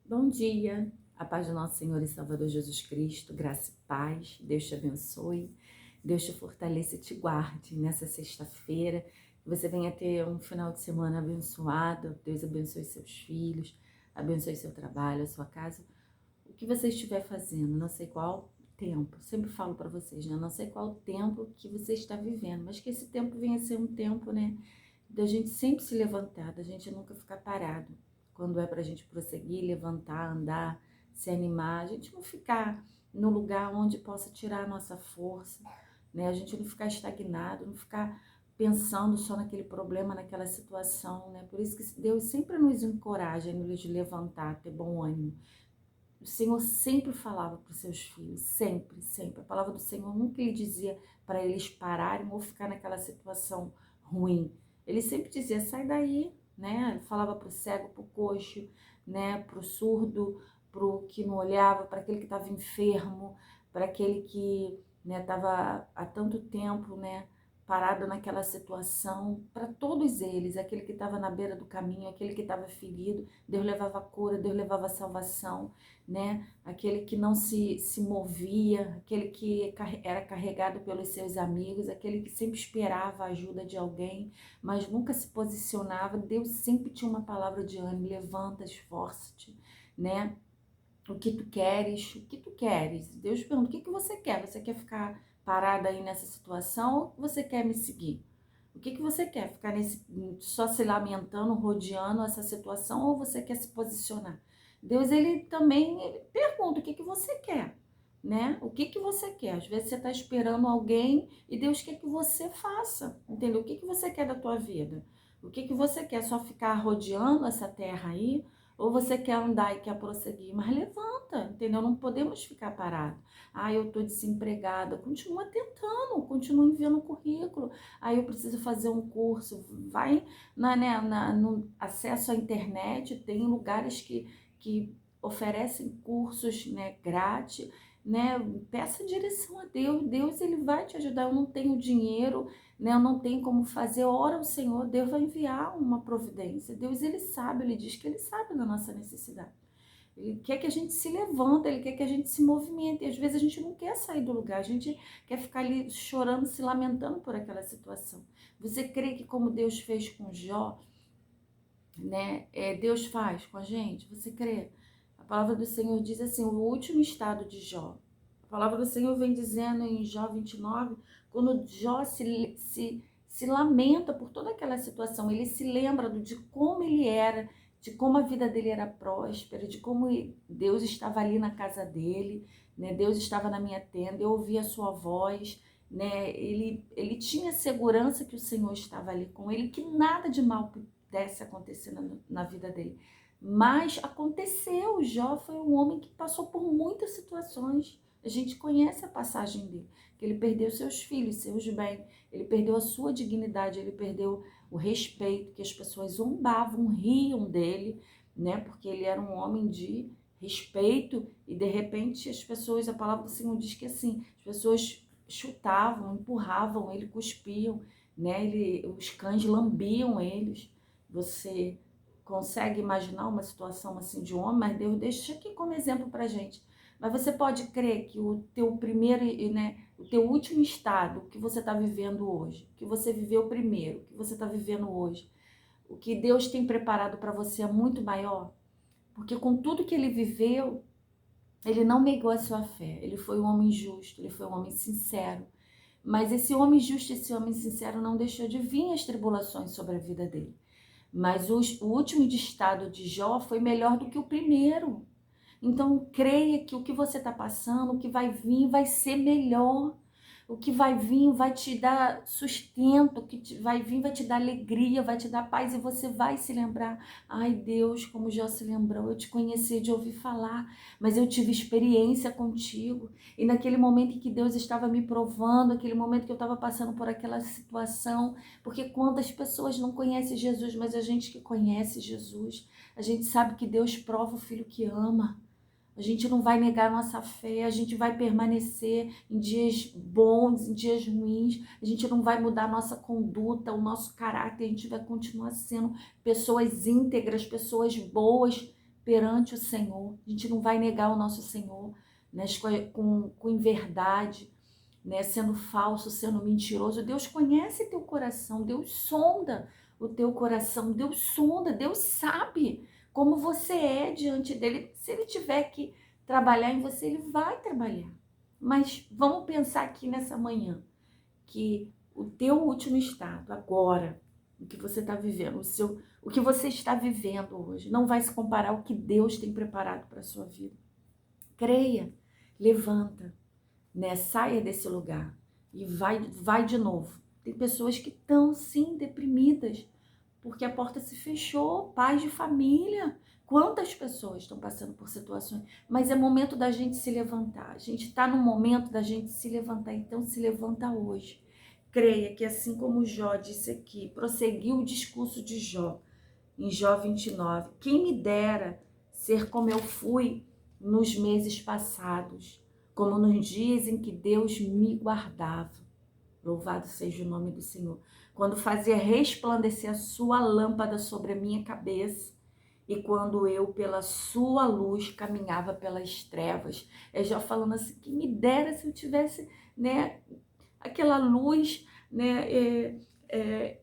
Bom dia, a paz do nosso Senhor e Salvador Jesus Cristo, graça e paz, Deus te abençoe, Deus te fortaleça e te guarde nessa sexta-feira, que você venha ter um final de semana abençoado, Deus abençoe seus filhos, abençoe seu trabalho, a sua casa, o que você estiver fazendo, não sei qual tempo, sempre falo para vocês, né? Não sei qual tempo que você está vivendo, mas que esse tempo venha a ser um tempo, né, da gente sempre se levantar, da gente nunca ficar parado. Quando é pra gente prosseguir, levantar, andar, se animar, a gente não ficar no lugar onde possa tirar a nossa força, né? A gente não ficar estagnado, não ficar pensando só naquele problema, naquela situação, né? Por isso que Deus sempre nos encoraja, nos levantar, ter bom ânimo. O Senhor sempre falava para os seus filhos, sempre, sempre. A palavra do Senhor nunca lhe dizia para eles pararem ou ficar naquela situação ruim. Ele sempre dizia, sai daí, né? Ele falava para o cego, para o coxo, né? Para o surdo, para o que não olhava, para aquele que estava enfermo, para aquele que estava há tanto tempo, né? Parado naquela situação, para todos eles, aquele que estava na beira do caminho, aquele que estava ferido, Deus levava cura, Deus levava salvação, né? Aquele que não se movia, aquele que era carregado pelos seus amigos, aquele que sempre esperava a ajuda de alguém, mas nunca se posicionava. Deus sempre tinha uma palavra de ânimo, levanta, esforça-te, né? O que tu queres, o que tu queres. Deus pergunta, o que você quer? Você quer ficar parada aí nessa situação ou você quer me seguir? O que você quer? Ficar só se lamentando, rodeando essa situação ou você quer se posicionar? Deus, ele também ele pergunta o que você quer, né? O que você quer? Às vezes você está esperando alguém e Deus quer que você faça, entendeu? O que você quer da tua vida? O que você quer? Só ficar rodeando essa terra aí? Ou você quer andar e quer prosseguir? Mas levanta, entendeu? Não podemos ficar parados. Ah, eu tô desempregada. Continua tentando, continua enviando o currículo. Aí eu preciso fazer um curso, vai no acesso à internet, tem lugares que oferecem cursos, né, grátis, né, peça direção a Deus, Deus ele vai te ajudar, eu não tenho dinheiro, né, eu não tenho como fazer, ora ao Senhor, Deus vai enviar uma providência, Deus ele sabe, ele diz que ele sabe da nossa necessidade. Ele quer que a gente se levanta, ele quer que a gente se movimente. E às vezes a gente não quer sair do lugar, a gente quer ficar ali chorando, se lamentando por aquela situação. Você crê que como Deus fez com Jó, né? Deus faz com a gente? Você crê? A palavra do Senhor diz assim, o último estado de Jó. A palavra do Senhor vem dizendo em Jó 29, quando Jó se lamenta por toda aquela situação, ele se lembra de como ele era, de como a vida dele era próspera, de como Deus estava ali na casa dele, né? Deus estava na minha tenda, eu ouvia a sua voz, né? Ele tinha segurança que o Senhor estava ali com ele, que nada de mal pudesse acontecer na vida dele. Mas aconteceu, Jó foi um homem que passou por muitas situações. A gente conhece a passagem dele, que ele perdeu seus filhos, seus bens, ele perdeu a sua dignidade, ele perdeu o respeito, que as pessoas zombavam, riam dele, né? Porque ele era um homem de respeito e de repente as pessoas, a palavra do Senhor diz que assim, as pessoas chutavam, empurravam ele, cuspiam, né? Os cães lambiam eles. Você consegue imaginar uma situação assim de um homem, mas Deus deixa aqui como exemplo pra gente. Mas você pode crer que o teu primeiro, né, o teu último estado, o que você está vivendo hoje, o que você viveu primeiro, o que você está vivendo hoje, o que Deus tem preparado para você é muito maior? Porque com tudo que ele viveu, ele não negou a sua fé. Ele foi um homem justo, ele foi um homem sincero. Mas esse homem justo, esse homem sincero não deixou de vir as tribulações sobre a vida dele. Mas o último estado de Jó foi melhor do que o primeiro. Então, creia que o que você está passando, o que vai vir, vai ser melhor. O que vai vir vai te dar sustento, o que vai vir vai te dar alegria, vai te dar paz e você vai se lembrar. Ai, Deus, como Jó se lembrou, eu te conheci de ouvir falar, mas eu tive experiência contigo. E naquele momento em que Deus estava me provando, aquele momento que eu estava passando por aquela situação, porque quantas pessoas não conhecem Jesus, mas a gente que conhece Jesus, a gente sabe que Deus prova o filho que ama. A gente não vai negar nossa fé, a gente vai permanecer em dias bons, em dias ruins, a gente não vai mudar nossa conduta, o nosso caráter, a gente vai continuar sendo pessoas íntegras, pessoas boas, perante o Senhor. A gente não vai negar o nosso Senhor, né, com inverdade, né, sendo falso, sendo mentiroso. Deus conhece teu coração, Deus sonda o teu coração, Deus sonda, Deus sabe como você é diante dele. Se ele tiver que trabalhar em você, ele vai trabalhar. Mas vamos pensar aqui nessa manhã que o teu último estado agora, o que você está vivendo, o que você está vivendo hoje, não vai se comparar ao que Deus tem preparado para a sua vida. Creia, levanta, né? Saia desse lugar e vai de novo. Tem pessoas que estão, sim, deprimidas, porque a porta se fechou, pais de família. Quantas pessoas estão passando por situações? Mas é momento da gente se levantar. A gente está no momento da gente se levantar, então se levanta hoje. Creia que assim como Jó disse aqui, prosseguiu o discurso de Jó, em Jó 29. Quem me dera ser como eu fui nos meses passados, como nos dias em que Deus me guardava. Louvado seja o nome do Senhor. Quando fazia resplandecer a sua lâmpada sobre a minha cabeça e quando eu, pela sua luz, caminhava pelas trevas. É Jó falando assim, que me dera se eu tivesse, né, aquela luz, né,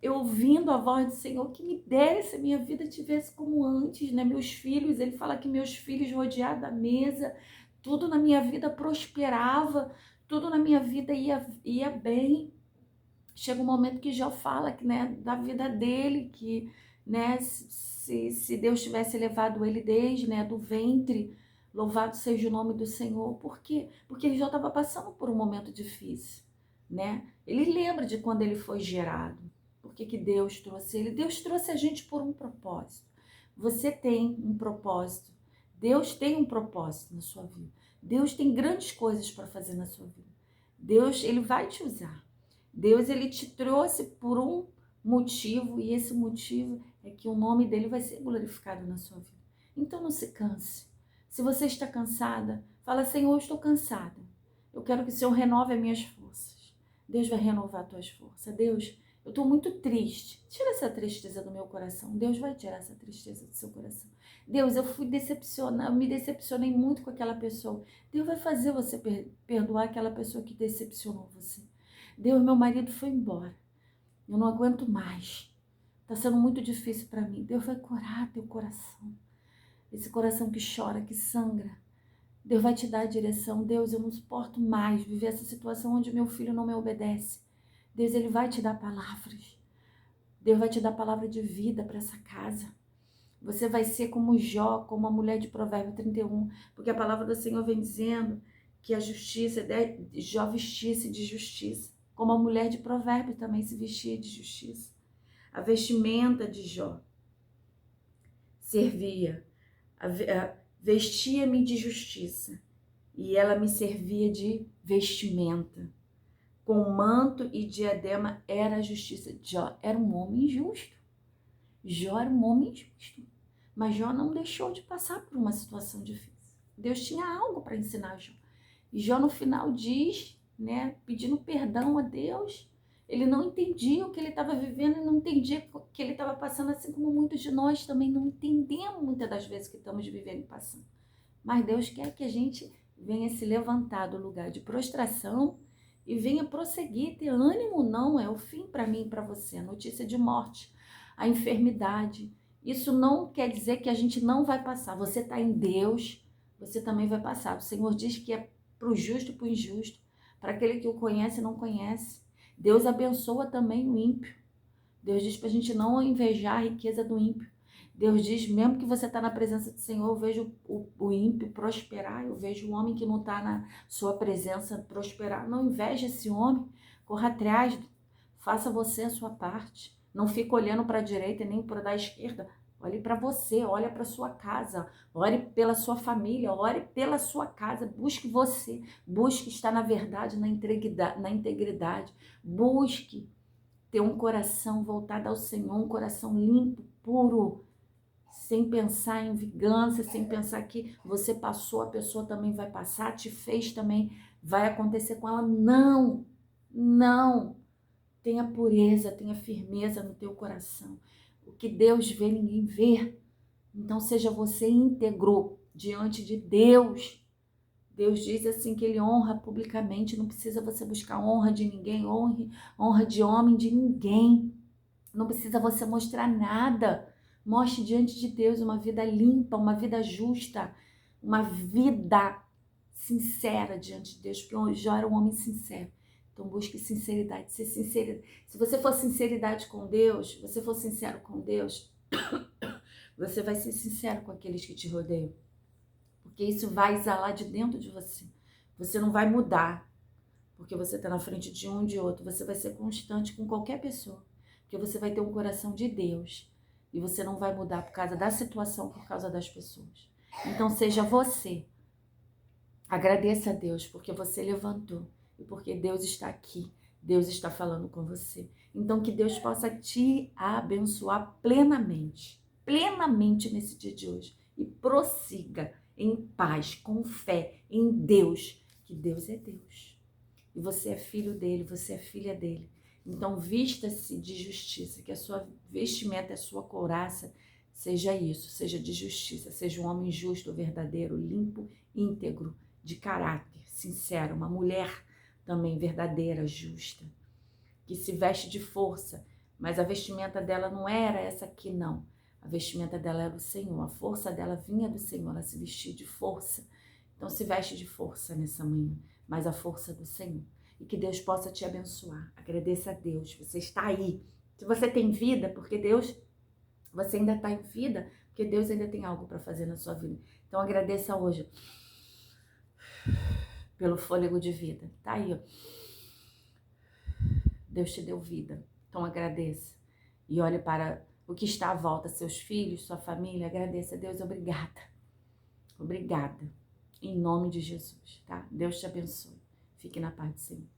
eu ouvindo a voz do Senhor, que me dera se a minha vida tivesse como antes, né, meus filhos, ele fala que meus filhos rodeados da mesa, tudo na minha vida prosperava, tudo na minha vida ia bem. Chega um momento que Jó fala que, né, da vida dele, que, né, se Deus tivesse levado ele desde, né, do ventre, louvado seja o nome do Senhor. Por quê? Porque ele já estava passando por um momento difícil, né? Ele lembra de quando ele foi gerado. Por que Deus trouxe ele? Deus trouxe a gente por um propósito. Você tem um propósito. Deus tem um propósito na sua vida. Deus tem grandes coisas para fazer na sua vida. Deus, ele vai te usar. Deus, ele te trouxe por um motivo, e esse motivo é que o nome dele vai ser glorificado na sua vida. Então não se canse. Se você está cansada, fala, Senhor, eu estou cansada. Eu quero que o Senhor renove as minhas forças. Deus vai renovar as tuas forças. Deus, eu estou muito triste. Tira essa tristeza do meu coração. Deus vai tirar essa tristeza do seu coração. Deus, eu fui decepcionada, eu me decepcionei muito com aquela pessoa. Deus vai fazer você perdoar aquela pessoa que decepcionou você. Deus, meu marido foi embora. Eu não aguento mais. Está sendo muito difícil para mim. Deus vai curar teu coração. Esse coração que chora, que sangra. Deus vai te dar a direção. Deus, eu não suporto mais viver essa situação onde meu filho não me obedece. Deus, ele vai te dar palavras. Deus vai te dar palavra de vida para essa casa. Você vai ser como Jó, como a mulher de Provérbio 31, porque a palavra do Senhor vem dizendo que a justiça, Jó vestia-se de justiça, como a mulher de Provérbio também se vestia de justiça. A vestimenta de Jó servia, vestia-me de justiça, e ela me servia de vestimenta. Com manto e diadema era a justiça. Jó era um homem justo. Jó era um homem justo. Mas Jó não deixou de passar por uma situação difícil. Deus tinha algo para ensinar Jó. E Jó no final diz, né, pedindo perdão a Deus, ele não entendia o que ele estava vivendo e não entendia o que ele estava passando, assim como muitos de nós também não entendemos muitas das vezes que estamos vivendo e passando. Mas Deus quer que a gente venha se levantar do lugar de prostração e venha prosseguir, ter ânimo. Não é o fim para mim e para você, a notícia de morte, a enfermidade. Isso não quer dizer que a gente não vai passar. Você está em Deus, você também vai passar. O Senhor diz que é para o justo e para o injusto, para aquele que o conhece e não conhece. Deus abençoa também o ímpio. Deus diz para a gente não invejar a riqueza do ímpio. Deus diz, mesmo que você está na presença do Senhor, eu vejo o ímpio prosperar, eu vejo o homem que não está na sua presença prosperar. Não inveje esse homem, corra atrás, faça você a sua parte. Não fica olhando para a direita e nem para a esquerda. Olhe para você, olhe para sua casa, ore pela sua família, ore pela sua casa, busque você, busque estar na verdade, na integridade, busque ter um coração voltado ao Senhor, um coração limpo, puro, sem pensar em vingança, sem pensar que você passou, a pessoa também vai passar, te fez também, vai acontecer com ela. Não, não. Tenha pureza, tenha firmeza no teu coração. O que Deus vê, ninguém vê. Então seja você íntegro diante de Deus. Deus diz assim que ele honra publicamente, não precisa você buscar honra de ninguém, honra de homem de ninguém. Não precisa você mostrar nada. Mostre diante de Deus uma vida limpa, uma vida justa, uma vida sincera diante de Deus, porque Jó era um homem sincero. Então busque sinceridade, ser sincero. Se você for sinceridade com Deus, você for sincero com Deus, você vai ser sincero com aqueles que te rodeiam. Porque isso vai exalar de dentro de você. Você não vai mudar, porque você está na frente de um e de outro. Você vai ser constante com qualquer pessoa, porque você vai ter um coração de Deus. E você não vai mudar por causa da situação, por causa das pessoas. Então seja você. Agradeça a Deus, porque você levantou. E porque Deus está aqui. Deus está falando com você. Então que Deus possa te abençoar plenamente. Plenamente nesse dia de hoje. E prossiga em paz, com fé em Deus, que Deus é Deus. E você é filho dele, você é filha dele. Então vista-se de justiça, que a sua vestimenta, a sua couraça seja isso, seja de justiça, seja um homem justo, verdadeiro, limpo, íntegro, de caráter, sincero, uma mulher também verdadeira, justa, que se veste de força, mas a vestimenta dela não era essa aqui não. A vestimenta dela era o Senhor, a força dela vinha do Senhor, ela se vestia de força. Então se veste de força nessa manhã, mas a força do Senhor. E que Deus possa te abençoar. Agradeça a Deus, você está aí. Se você tem vida, porque Deus, você ainda está em vida, porque Deus ainda tem algo para fazer na sua vida. Então agradeça hoje pelo fôlego de vida. Tá aí, ó. Deus te deu vida. Então agradeça. E olhe para o que está à volta, seus filhos, sua família. Agradeça a Deus. Obrigada. Obrigada. Em nome de Jesus, tá? Deus te abençoe. Fique na paz do Senhor.